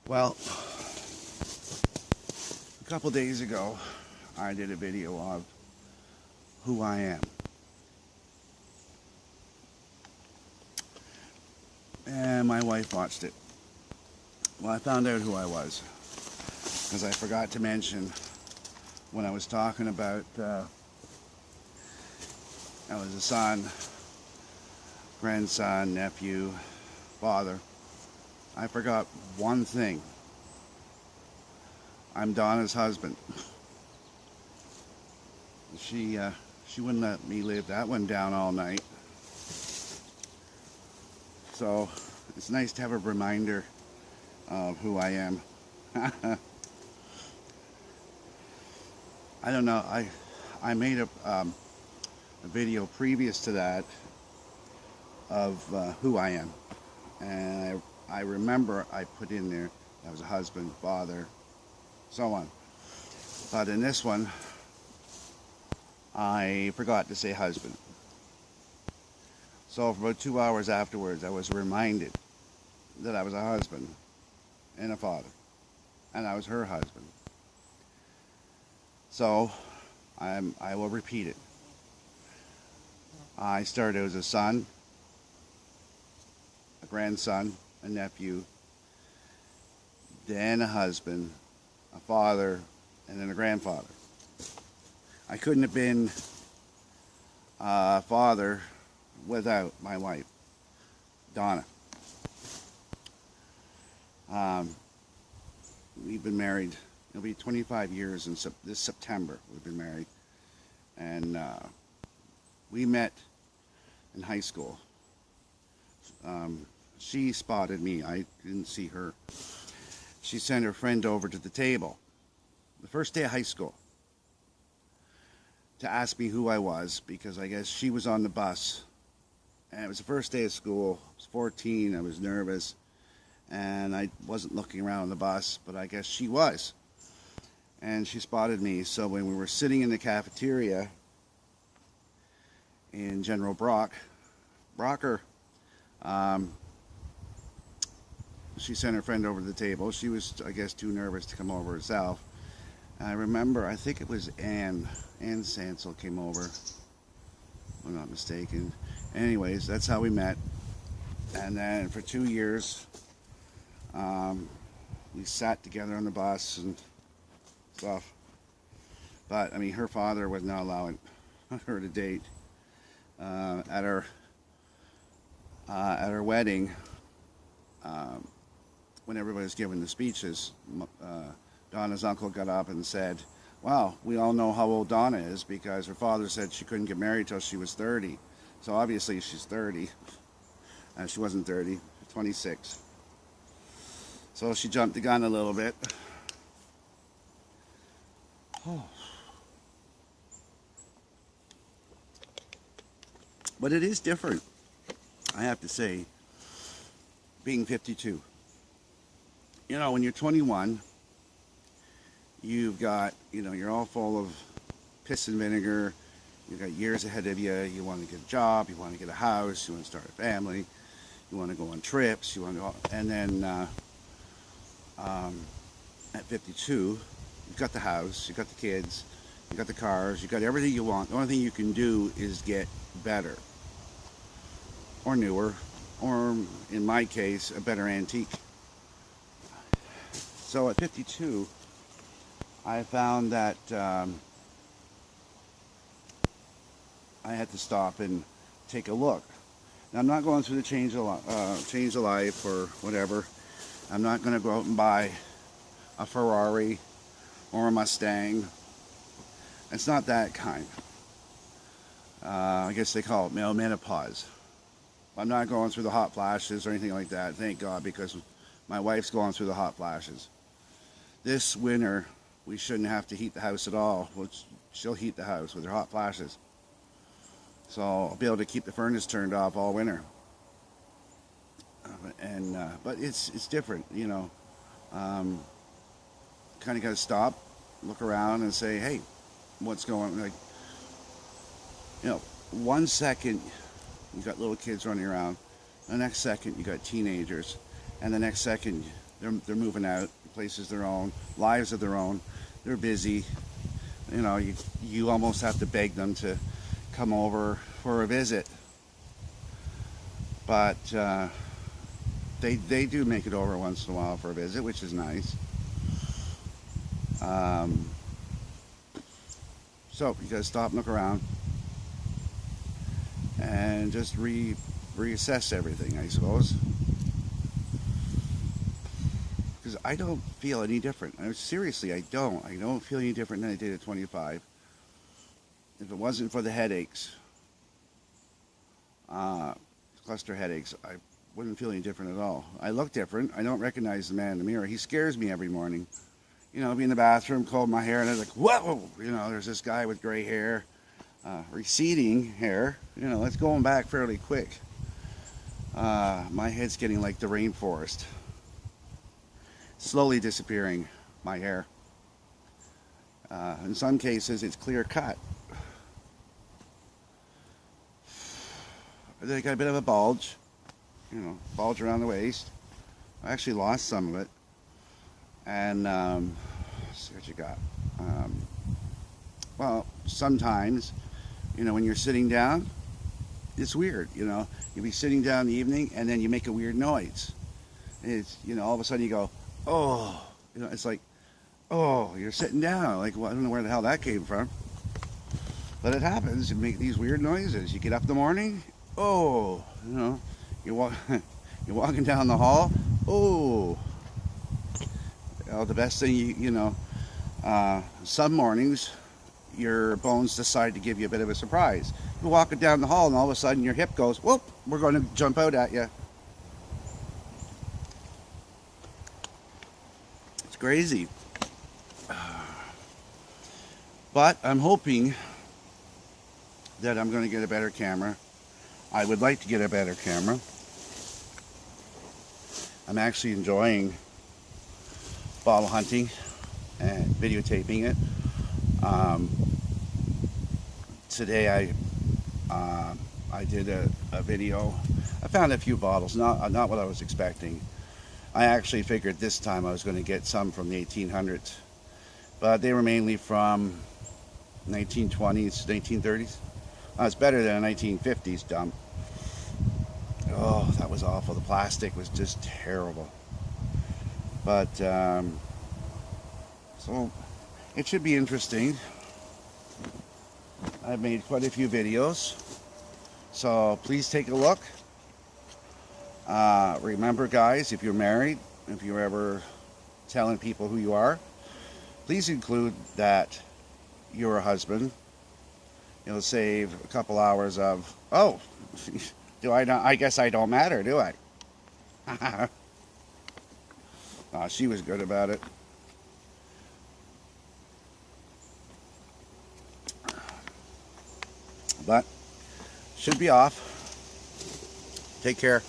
Well, a couple days ago, I did a video of who I am. And my wife watched it. Well, I found out who I was because I forgot to mention when I was talking about I was a son, grandson, nephew, father. I forgot one thing. I'm Donna's husband. She wouldn't let me live that one down all night. So it's nice to have a reminder of who I am. I don't know. I made a video previous to that of who I am, and I remember I put in there I was a husband, father, so on. But in this one, I forgot to say husband. So for about 2 hours afterwards, I was reminded that I was a husband and a father, and I was her husband. So I will repeat it. I started as a son, a grandson, a nephew, then a husband, a father, and then a grandfather. I couldn't have been a father without my wife, Donna. We've been married, it'll be 25 years in this September we've been married. And we met in high school. She spotted me, I didn't see her. She sent her friend over to the table, the first day of high school, to ask me who I was, because I guess she was on the bus. And it was the first day of school. I was 14, I was nervous, and I wasn't looking around on the bus, but I guess she was. And she spotted me, so when we were sitting in the cafeteria in General Brocker, she sent her friend over to the table. She was, I guess, too nervous to come over herself. And I remember, I think it was Ann Sansel came over, if I'm not mistaken. Anyways, that's how we met. And then for 2 years, we sat together on the bus and stuff. But, I mean, her father was not allowing her to date. At her wedding, when everybody was giving the speeches, Donna's uncle got up and said, "Well, we all know how old Donna is because her father said she couldn't get married till she was 30. So obviously she's 30. She wasn't 30, 26. So she jumped the gun a little bit. Oh. But it is different, I have to say, being 52. You know, when you're 21, you've got, you're all full of piss and vinegar. You've got years ahead of you. You want to get a job. You want to get a house. You want to start a family. You want to go on trips. And then at 52, you've got the house. You've got the kids. You've got the cars. You've got everything you want. The only thing you can do is get better or newer, or in my case, a better antique. So at 52, I found that I had to stop and take a look. Now, I'm not going through the change of life or whatever. I'm not going to go out and buy a Ferrari or a Mustang. It's not that kind. I guess they call it male menopause. I'm not going through the hot flashes or anything like that, thank God, because my wife's going through the hot flashes. This winter, we shouldn't have to heat the house at all. She'll heat the house with her hot flashes. So I'll be able to keep the furnace turned off all winter. But it's different, Kind of got to stop, look around and say, hey, what's going on? 1 second you got little kids running around, the next second you got teenagers, and the next second They're moving out, places their own, lives of their own. They're busy. You know, you almost have to beg them to come over for a visit. But they do make it over once in a while for a visit, which is nice. So you gotta stop and look around and just reassess everything, I suppose. Because I don't feel any different. Seriously, I don't feel any different than I did at 25. If it wasn't for the headaches, cluster headaches, I wouldn't feel any different at all. I look different. I don't recognize the man in the mirror. He scares me every morning. You know, I'll be in the bathroom, comb my hair, and I'm like, whoa! You know, there's this guy with gray hair, receding hair. You know, it's going back fairly quick. My head's getting like the rainforest. Slowly disappearing, my hair. In some cases, it's clear cut. I got a bit of a bulge, you know, bulge around the waist. I actually lost some of it. And let's see what you got. Well, sometimes, you know, when you're sitting down, it's weird, you know. You'll be sitting down in the evening and then you make a weird noise. It's, you know, all of a sudden you go, oh, you know, it's like, oh, you're sitting down. Like, well, I don't know where the hell that came from. But it happens. You make these weird noises. You get up in the morning, oh, you know, you're walking down the hall, oh. The best thing, you know, some mornings your bones decide to give you a bit of a surprise. You're walking down the hall and all of a sudden your hip goes, whoop, we're going to jump out at you. It's crazy. But I'm hoping that I'm going to get a better camera. I would like to get a better camera. I'm actually enjoying bottle hunting and videotaping it. Today I did a video. I found a few bottles, not what I was expecting. I actually figured this time I was going to get some from the 1800s, but they were mainly from 1920s, 1930s. It's better than a 1950s dump. Oh, that was awful. The plastic was just terrible. But so it should be interesting. I've made quite a few videos, so please take a look. Remember, guys, if you're married, if you're ever telling people who you are, please include that you're a husband. It'll save a couple hours of, oh, do I not? I guess I don't matter, do I? She was good about it. But should be off. Take care.